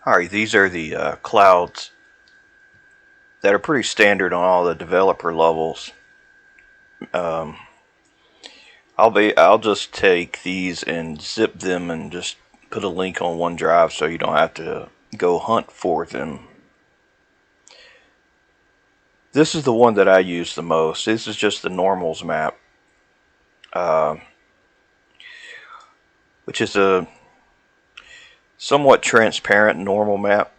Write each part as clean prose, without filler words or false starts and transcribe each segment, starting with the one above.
Alright, these are the clouds that are pretty standard on all the developer levels. I'll just take these and zip them and just put a link on OneDrive so you don't have to go hunt for them. This is the one that I use the most. This is just the normals map, which is a somewhat transparent normal map,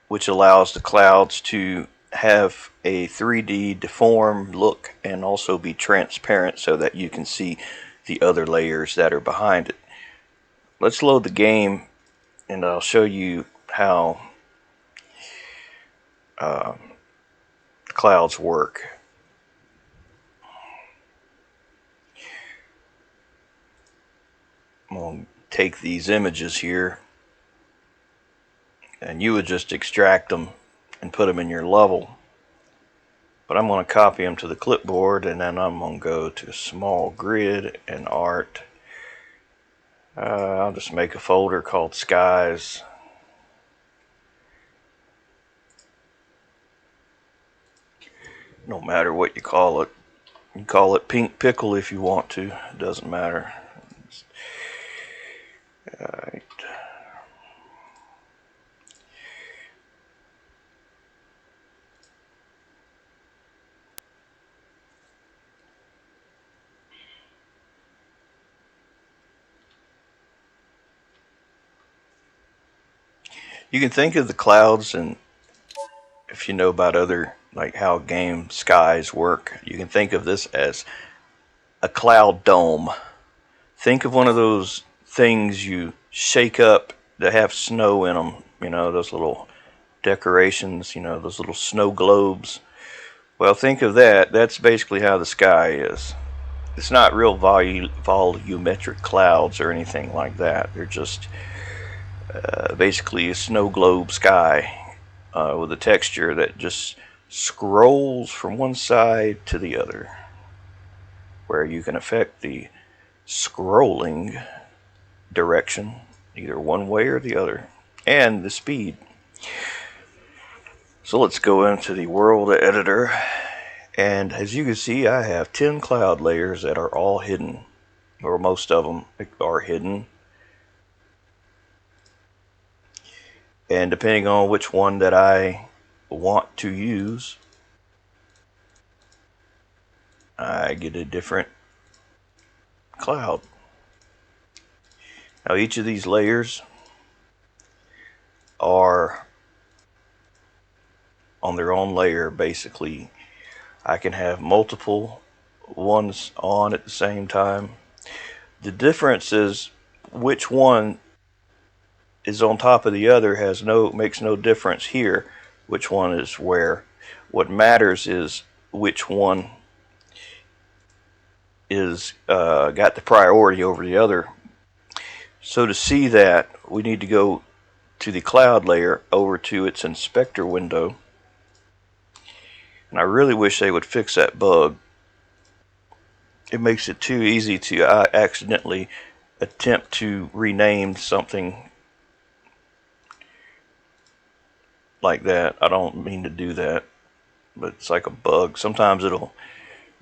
which allows the clouds to have a 3D deformed look and also be transparent so that you can see the other layers that are behind it. Let's load the game and I'll show you how clouds work. I'm going to take these images here and you would just extract them and put them in your level, but I'm going to copy them to the clipboard and then I'm going to go to small grid and art. I'll just make a folder called skies. No matter what you call it. You can call it pink pickle if you want to. It doesn't matter. Alright. You can think of the clouds, and if you know about other, like how game skies work, you can think of this as a cloud dome. Think of one of those things you shake up that have snow in them, you know, those little decorations, you know, those little snow globes. Well, think of that. That's basically how the sky is. It's not real volumetric clouds or anything like that. They're just basically a snow globe sky with a texture that just scrolls from one side to the other, where you can affect the scrolling direction either one way or the other, and the speed. So let's go into the world editor, and as you can see, I have 10 cloud layers that are all hidden, or most of them are hidden. And depending on which one that I want to use, I get a different cloud. Now each of these layers are on their own layer. Basically, I can have multiple ones on at the same time. The difference is which one is on top of the other makes no difference here which one is where. What matters is which one is got the priority over the other. So to see that, we need to go to the cloud layer, over to its inspector window, and I really wish they would fix that bug. It makes it too easy to accidentally attempt to rename something like that. I don't mean to do that, but it's like a bug. Sometimes it'll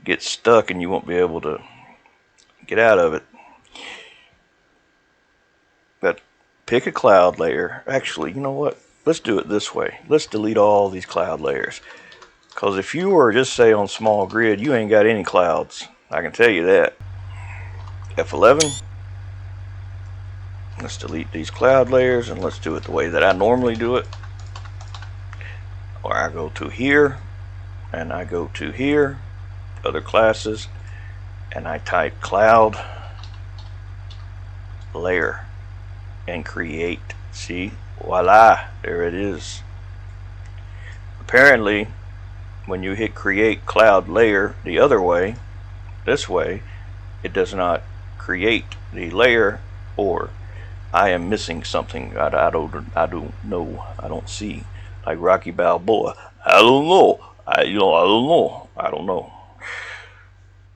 get stuck and you won't be able to get out of it. But pick a cloud layer. Actually, you know what? Let's do it this way. Let's delete all these cloud layers. Because if you were just say on small grid, you ain't got any clouds. I can tell you that. F11. Let's delete these cloud layers and let's do it the way that I normally do it. Or I go to here and I go to here, other classes, and I type cloud layer and create. See, voila, there it is. Apparently, when you hit create cloud layer the other way, this way, it does not create the layer, or I am missing something. I don't know. I don't see. Like Rocky Balboa. I don't know. I don't know. All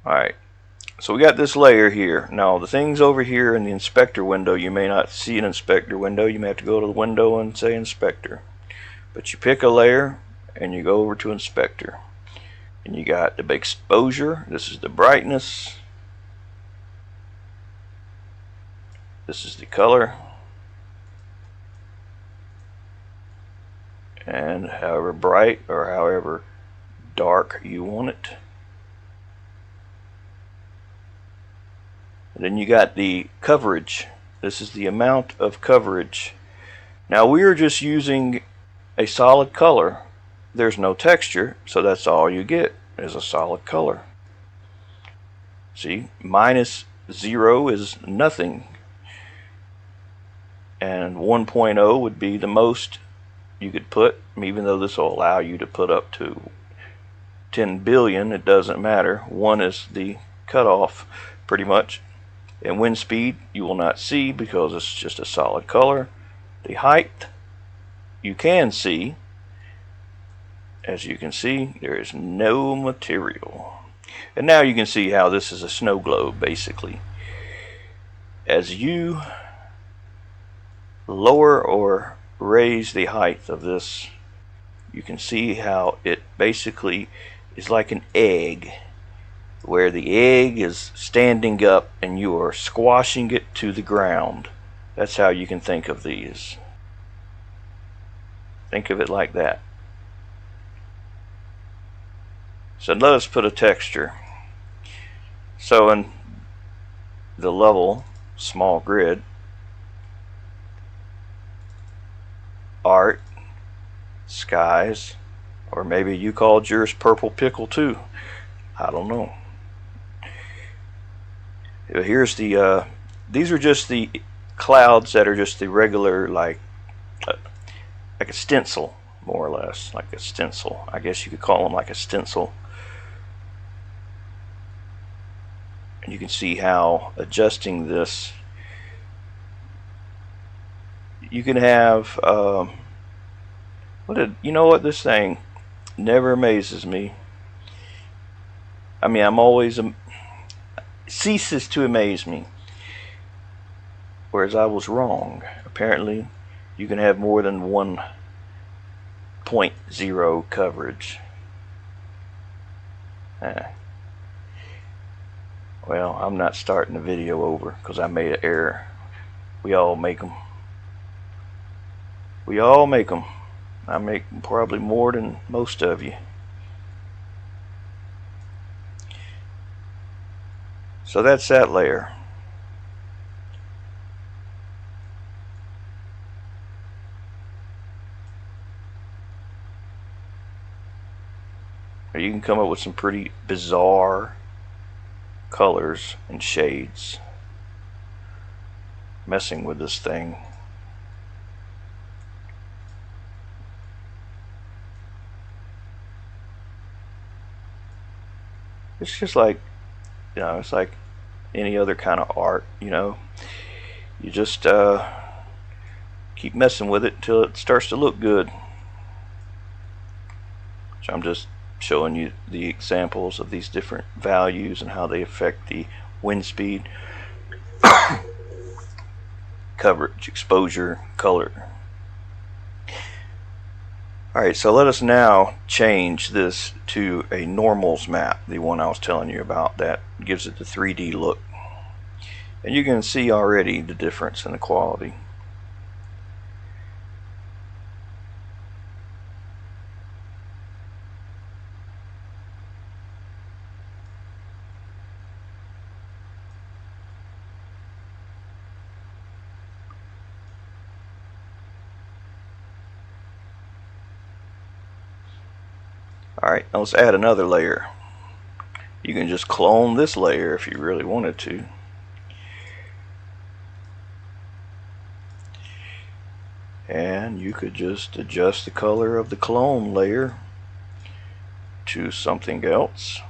right. So we got this layer here. Now the things over here in the inspector window, you may not see an inspector window. You may have to go to the window and say inspector. But you pick a layer and you go over to inspector. And you got the exposure. This is the brightness. This is the color. And however bright or however dark you want it. And then you got the coverage. This is the amount of coverage. Now we are just using a solid color. There's no texture, so that's all you get is a solid color. See, -0 is nothing. And 1.0 would be the most you could put, even though this will allow you to put up to 10 billion, it doesn't matter. 1 is the cutoff, pretty much. And wind speed you will not see because it's just a solid color. The height you can see. As you can see, there is no material. And now you can see how this is a snow globe, basically. As you lower or raise the height of this, you can see how it basically is like an egg, where the egg is standing up and you are squashing it to the ground. That's how you can think of these. Think of it like that. So let us put a texture. So in the level, small grid, art, skies, or maybe you called yours purple pickle too. I don't know. Here's the, these are just the clouds that are just the regular, like a stencil, more or less, like a stencil. I guess you could call them like a stencil. And you can see how adjusting this, you can have, you know what, this thing never amazes me. I mean, I'm always, ceases to amaze me. Whereas I was wrong. Apparently, you can have more than 1.0 coverage. Well, I'm not starting the video over because I made an error. We all make them. We all make them. I make probably more than most of you. So that's that layer. You can come up with some pretty bizarre colors and shades messing with this thing. It's just like, you know, it's like any other kind of art, you know. You just keep messing with it until it starts to look good. So I'm just showing you the examples of these different values and how they affect the wind speed, coverage, exposure, color. Alright, so let us now change this to a normals map, the one I was telling you about that gives it the 3D look. And you can see already the difference in the quality. Alright, now let's add another layer. You can just clone this layer if you really wanted to. And you could just adjust the color of the clone layer to something else.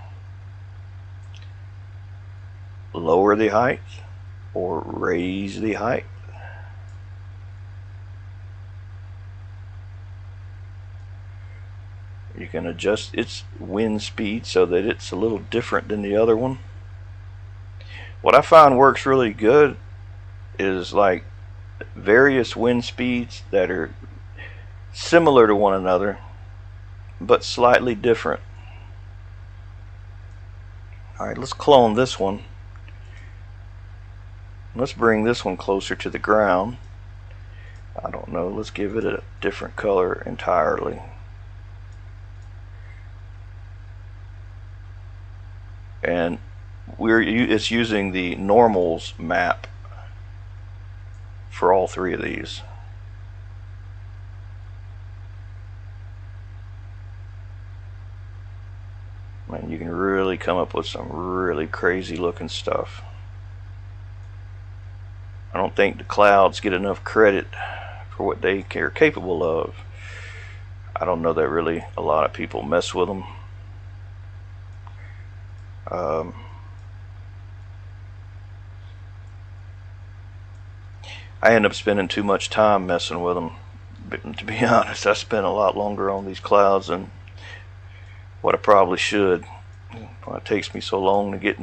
Lower the height or raise the height. You can adjust its wind speed so that it's a little different than the other one. What I find works really good is like various wind speeds that are similar to one another but slightly different. Alright, let's clone this one. Let's bring this one closer to the ground. I don't know, let's give it a different color entirely. And it's using the normals map for all three of these. And you can really come up with some really crazy looking stuff. I don't think the clouds get enough credit for what they are capable of. I don't know that really a lot of people mess with them. I end up spending too much time messing with them. But to be honest, I spent a lot longer on these clouds than what I probably should. Well, it takes me so long to get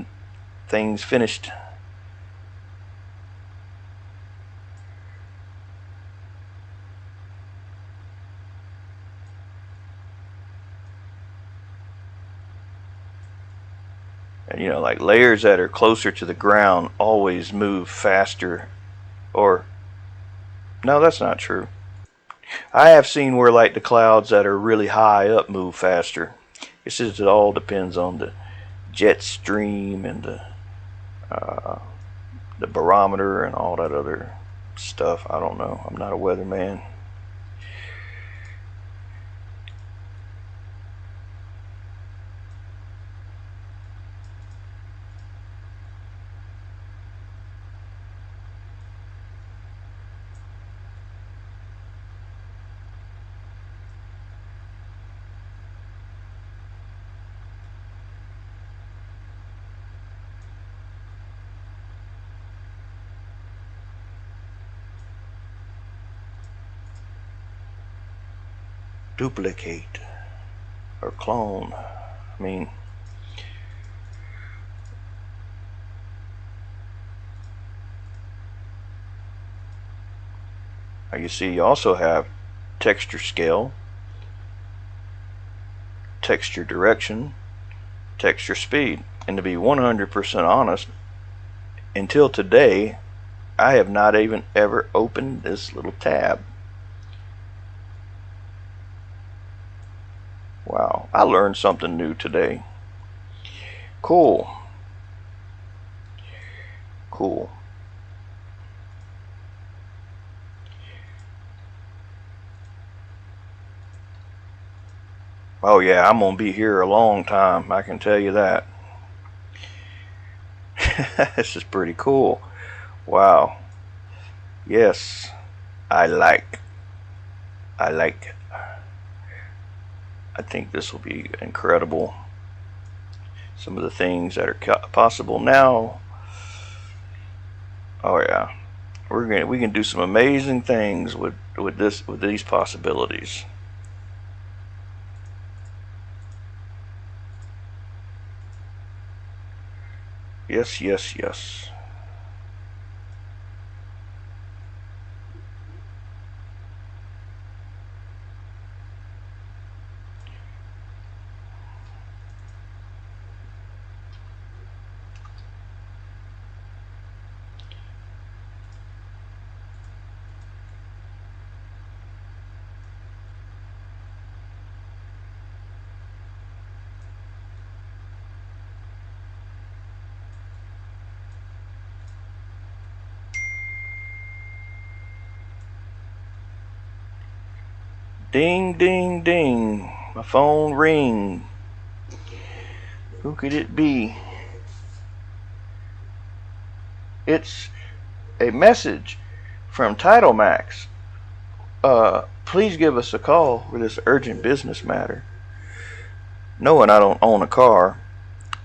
things finished. And you know, like layers that are closer to the ground always move faster. Or no, that's not true. I have seen where like the clouds that are really high up move faster. It's just it all depends on the jet stream and the barometer and all that other stuff. I don't know. I'm not a weatherman. Duplicate or clone. I mean, you see, you also have texture scale, texture direction, texture speed. And to be 100% honest, until today, I have not even ever opened this little tab. Wow, I learned something new today. Cool. Cool. Oh yeah, I'm gonna be here a long time, I can tell you that. This is pretty cool. Wow. Yes, I like it. I think this will be incredible. Some of the things that are possible now. Oh yeah, we can do some amazing things with these possibilities. Yes, yes, yes. Ding, ding, ding. My phone ring. Who could it be? It's a message from Title Max. Please give us a call for this urgent business matter. Knowing I don't own a car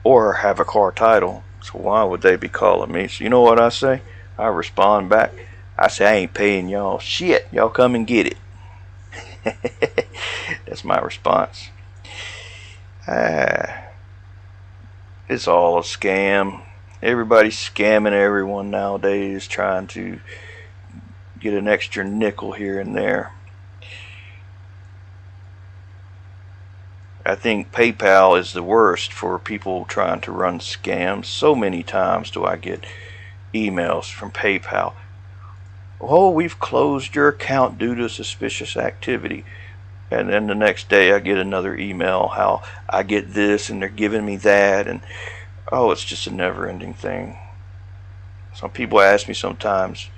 or have a car title, so why would they be calling me? So you know what I say? I respond back. I say I ain't paying y'all shit. Y'all come and get it. That's my response. It's all a scam. Everybody's scamming everyone nowadays, trying to get an extra nickel here and there. I think PayPal is the worst for people trying to run scams. So many times do I get emails from PayPal. Oh, we've closed your account due to suspicious activity. And then the next day I get another email how I get this and they're giving me that. And oh, it's just a never ending thing. Some people ask me sometimes,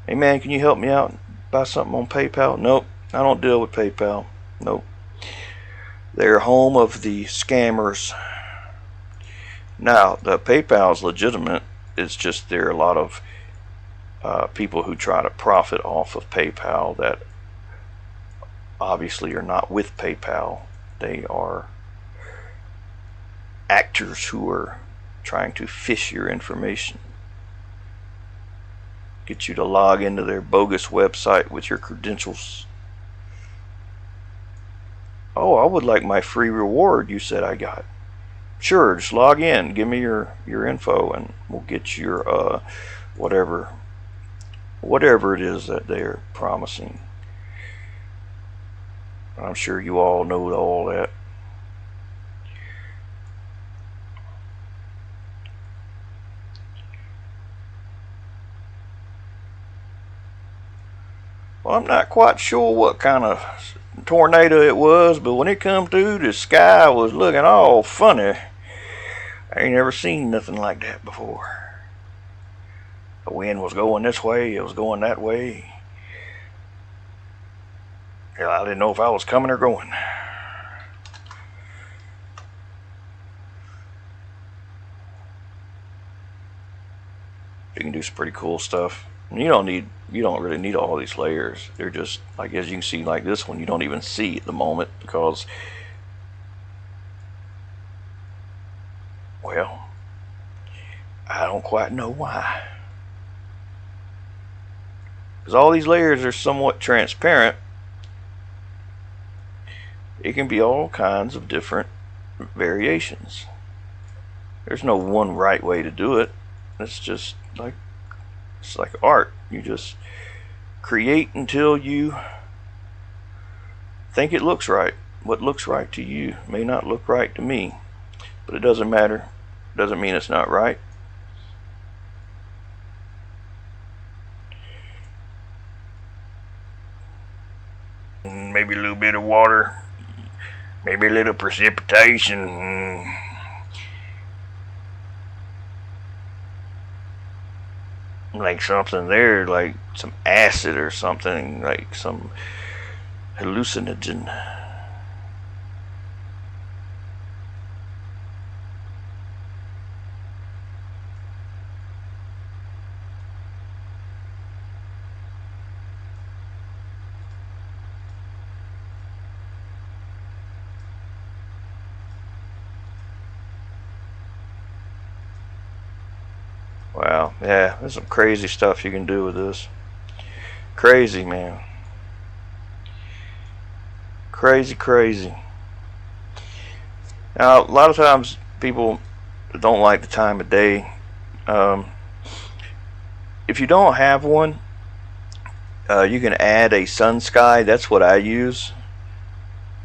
hey man, can you help me out and buy something on PayPal? Nope, I don't deal with PayPal. Nope. They're home of the scammers. Now, the PayPal is legitimate. It's just there are a lot of people who try to profit off of PayPal that obviously are not with PayPal. They are actors who are trying to fish your information, get you to log into their bogus website with your credentials. Oh, I would like my free reward you said I got. Sure, just log in, give me your info, and we'll get your whatever it is that they're promising. I'm sure you all know all that. Well, I'm not quite sure what kind of tornado it was, but when it come through, the sky was looking all funny. I ain't never seen nothing like that before. The wind was going this way, it was going that way. I didn't know if I was coming or going. You can do some pretty cool stuff. You don't really need all these layers. They're just like, as you can see, like this one, you don't even see at the moment because, well, I don't quite know why. Because all these layers are somewhat transparent. It can be all kinds of different variations. There's no one right way to do it. It's like art. You just create until you think it looks right. What looks right to you may not look right to me, but it doesn't matter. It doesn't mean it's not right. Maybe a little bit of water, maybe a little precipitation. Like something there, like some acid or something, like some hallucinogen. Wow, yeah, there's some crazy stuff you can do with this. Crazy, man. Crazy, crazy. Now, a lot of times people don't like the time of day. Um, if you don't have one, you can add a sun sky. That's what I use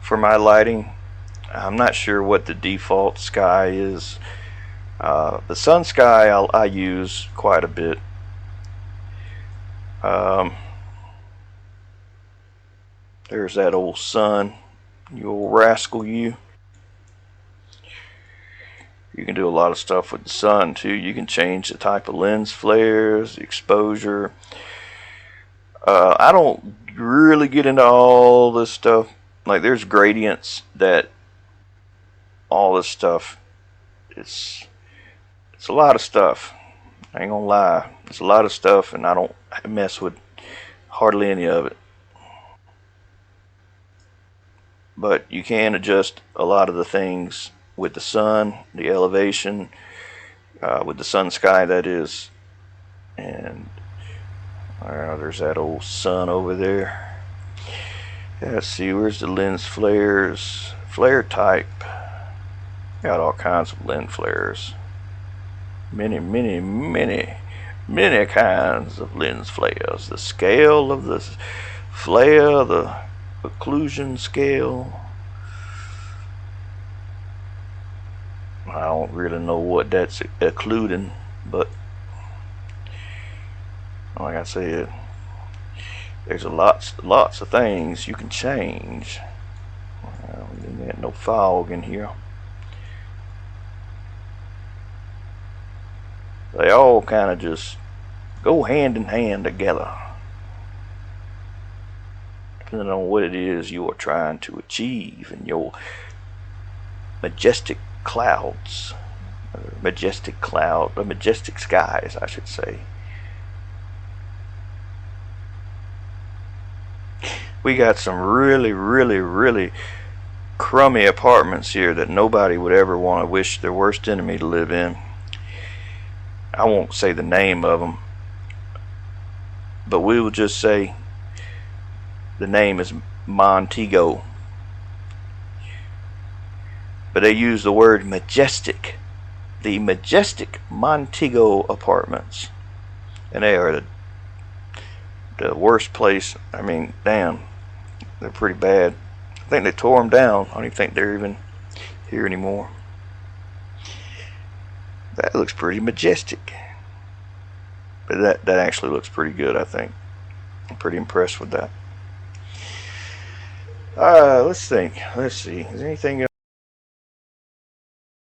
for my lighting. I'm not sure what the default sky is. The sun sky I use quite a bit. There's that old sun, you old rascal, you. You can do a lot of stuff with the sun too. You can change the type of lens flares, the exposure. I don't really get into all this stuff. Like there's gradients that all this stuff. It's a lot of stuff. I ain't gonna lie. It's a lot of stuff, and I don't mess with hardly any of it. But you can adjust a lot of the things with the sun, the elevation, with the sun sky, that is. And there's that old sun over there. Yeah, let's see, where's the lens flares? Flare type. Got all kinds of lens flares. Many kinds of lens flares. The scale of the flare, the occlusion scale. I don't really know what that's occluding, but like I said, there's lots of things you can change. There's no fog in here. They all kind of just go hand in hand together, depending on what it is you are trying to achieve in your majestic clouds, majestic skies, I should say. We got some really crummy apartments here that nobody would ever want to wish their worst enemy to live in. I won't say the name of them, but we will just say the name is Montego. But they use the word majestic. The majestic Montego apartments. And they are the worst place. I mean, damn, they're pretty bad. I think they tore them down. I don't even think they're even here anymore. That looks pretty majestic. But that actually looks pretty good, I think. I'm pretty impressed with that. Let's think. Let's see. Is there anything else?